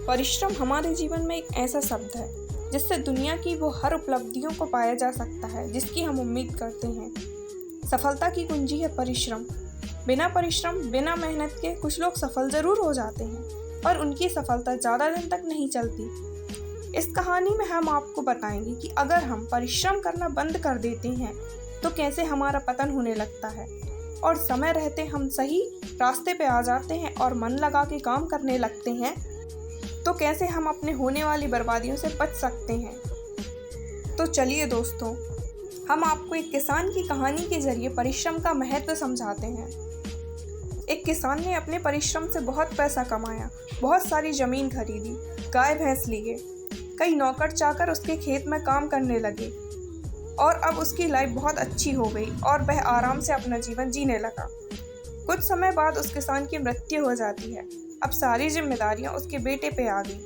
परिश्रम हमारे जीवन में एक ऐसा शब्द है जिससे दुनिया की वो हर उपलब्धियों को पाया जा सकता है जिसकी हम उम्मीद करते हैं। सफलता की कुंजी है परिश्रम। बिना परिश्रम, बिना मेहनत के कुछ लोग सफल ज़रूर हो जाते हैं, पर उनकी सफलता ज़्यादा दिन तक नहीं चलती। इस कहानी में हम आपको बताएंगे कि अगर हम परिश्रम करना बंद कर देते हैं तो कैसे हमारा पतन होने लगता है, और समय रहते हम सही रास्ते पे आ जाते हैं और मन लगा के काम करने लगते हैं तो कैसे हम अपने होने वाली बर्बादियों से बच सकते हैं। तो चलिए दोस्तों, हम आपको एक किसान की कहानी के जरिए परिश्रम का महत्व समझाते हैं। एक किसान ने अपने परिश्रम से बहुत पैसा कमाया, बहुत सारी ज़मीन खरीदी, गाय भैंस लिए, कई नौकर चाकर उसके खेत में काम करने लगे और अब उसकी लाइफ बहुत अच्छी हो गई और वह आराम से अपना जीवन जीने लगा। कुछ समय बाद उस किसान की मृत्यु हो जाती है। अब सारी जिम्मेदारियां उसके बेटे पे आ गई,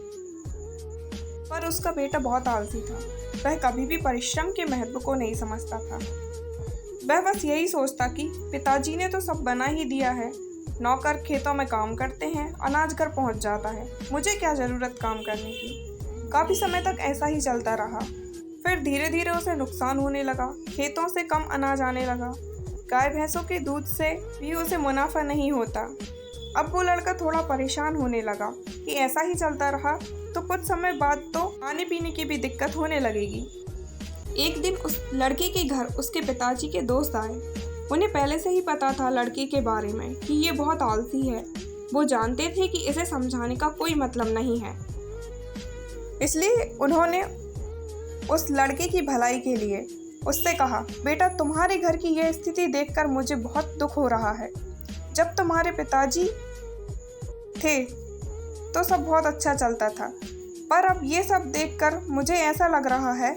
पर उसका बेटा बहुत आलसी था। वह कभी भी परिश्रम के महत्व को नहीं समझता था। वह बस यही सोचता कि पिताजी ने तो सब बना ही दिया है, नौकर खेतों में काम करते हैं, अनाज घर पहुंच जाता है, मुझे क्या ज़रूरत काम करने की। काफ़ी समय तक ऐसा ही चलता रहा। फिर धीरे धीरे उसे नुकसान होने लगा, खेतों से कम अनाज आने लगा, गाय भैंसों के दूध से भी उसे मुनाफा नहीं होता। अब वो लड़का थोड़ा परेशान होने लगा कि ऐसा ही चलता रहा तो कुछ समय बाद तो खाने पीने की भी दिक्कत होने लगेगी। एक दिन उस लड़के के घर उसके पिताजी के दोस्त आए। उन्हें पहले से ही पता था लड़के के बारे में कि ये बहुत आलसी है। वो जानते थे कि इसे समझाने का कोई मतलब नहीं है, इसलिए उन्होंने उस लड़के की भलाई के लिए उससे कहा, बेटा तुम्हारे घर की यह स्थिति देखकर मुझे बहुत दुख हो रहा है। जब तुम्हारे पिताजी थे तो सब बहुत अच्छा चलता था, पर अब ये सब देखकर मुझे ऐसा लग रहा है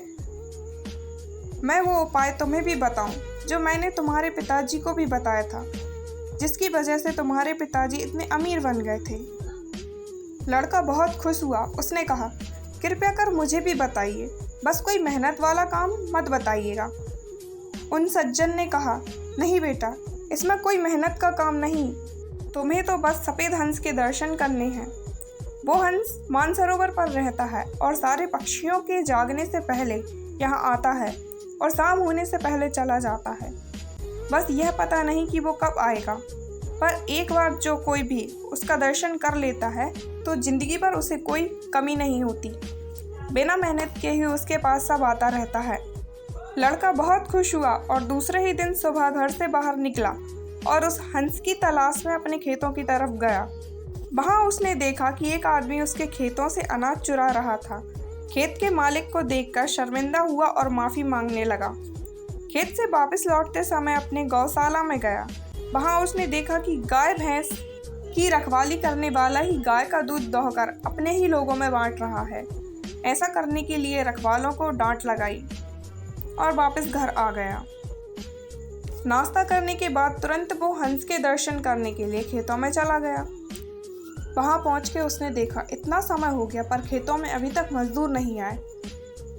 मैं वो उपाय तुम्हें भी बताऊं जो मैंने तुम्हारे पिताजी को भी बताया था, जिसकी वजह से तुम्हारे पिताजी इतने अमीर बन गए थे। लड़का बहुत खुश हुआ। उसने कहा, कृपया कर मुझे भी बताइए, बस कोई मेहनत वाला काम मत बताइएगा। उन सज्जन ने कहा, नहीं बेटा, इसमें कोई मेहनत का काम नहीं, तुम्हें तो बस सफ़ेद हंस के दर्शन करने हैं। वो हंस मानसरोवर पर रहता है और सारे पक्षियों के जागने से पहले यहाँ आता है और शाम होने से पहले चला जाता है। बस यह पता नहीं कि वो कब आएगा, पर एक बार जो कोई भी उसका दर्शन कर लेता है तो ज़िंदगी भर उसे कोई कमी नहीं होती। बिना मेहनत के ही उसके पास सब आता रहता है। लड़का बहुत खुश हुआ और दूसरे ही दिन सुबह घर से बाहर निकला और उस हंस की तलाश में अपने खेतों की तरफ गया। वहाँ उसने देखा कि एक आदमी उसके खेतों से अनाज चुरा रहा था। खेत के मालिक को देखकर शर्मिंदा हुआ और माफ़ी मांगने लगा। खेत से वापस लौटते समय अपने गौशाला में गया। वहाँ उसने देखा कि गाय भैंस की रखवाली करने वाला ही गाय का दूध दोहकर अपने ही लोगों में बांट रहा है। ऐसा करने के लिए रखवालों को डांट लगाई और वापस घर आ गया। नाश्ता करने के बाद तुरंत वो हंस के दर्शन करने के लिए खेतों में चला गया। वहां पहुंच के उसने देखा इतना समय हो गया पर खेतों में अभी तक मजदूर नहीं आए।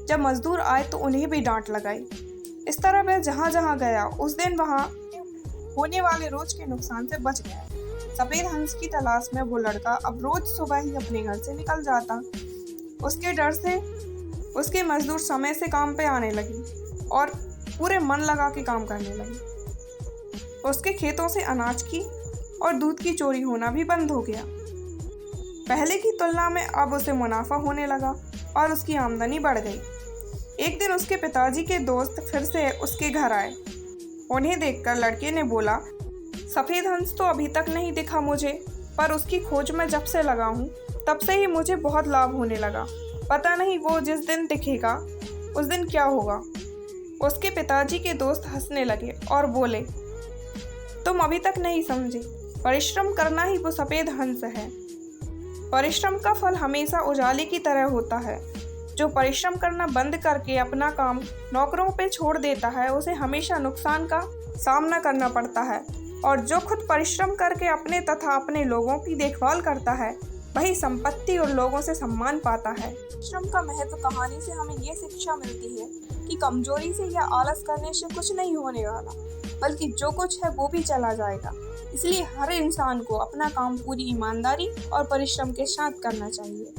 जब मजदूर आए तो उन्हें भी डांट लगाई। इस तरह वह जहां जहां गया उस दिन वहां होने वाले रोज के नुकसान से बच गया। सफ़ेद हंस की तलाश में वो लड़का अब रोज सुबह ही अपने घर से निकल जाता। उसके डर से उसके मजदूर समय से काम पे आने लगे और पूरे मन लगा के काम करने लगे। उसके खेतों से अनाज की और दूध की चोरी होना भी बंद हो गया। पहले की तुलना में अब उसे मुनाफा होने लगा और उसकी आमदनी बढ़ गई। एक दिन उसके पिताजी के दोस्त फिर से उसके घर आए। उन्हें देखकर लड़के ने बोला, सफ़ेद हंस तो अभी तक नहीं दिखा मुझे, पर उसकी खोज में जब से लगा हूँ तब से ही मुझे बहुत लाभ होने लगा। पता नहीं वो जिस दिन दिखेगा उस दिन क्या होगा। उसके पिताजी के दोस्त हंसने लगे और बोले, तुम अभी तक नहीं समझे, परिश्रम करना ही वो सफ़ेद हंस है। परिश्रम का फल हमेशा उजाले की तरह होता है। जो परिश्रम करना बंद करके अपना काम नौकरों पे छोड़ देता है उसे हमेशा नुकसान का सामना करना पड़ता है, और जो खुद परिश्रम करके अपने तथा अपने लोगों की देखभाल करता है वही संपत्ति और लोगों से सम्मान पाता है। परिश्रम का महत्व कहानी से हमें ये शिक्षा मिलती है कि कमजोरी से या आलस करने से कुछ नहीं होने वाला, बल्कि जो कुछ है वो भी चला जाएगा। इसलिए हर इंसान को अपना काम पूरी ईमानदारी और परिश्रम के साथ करना चाहिए।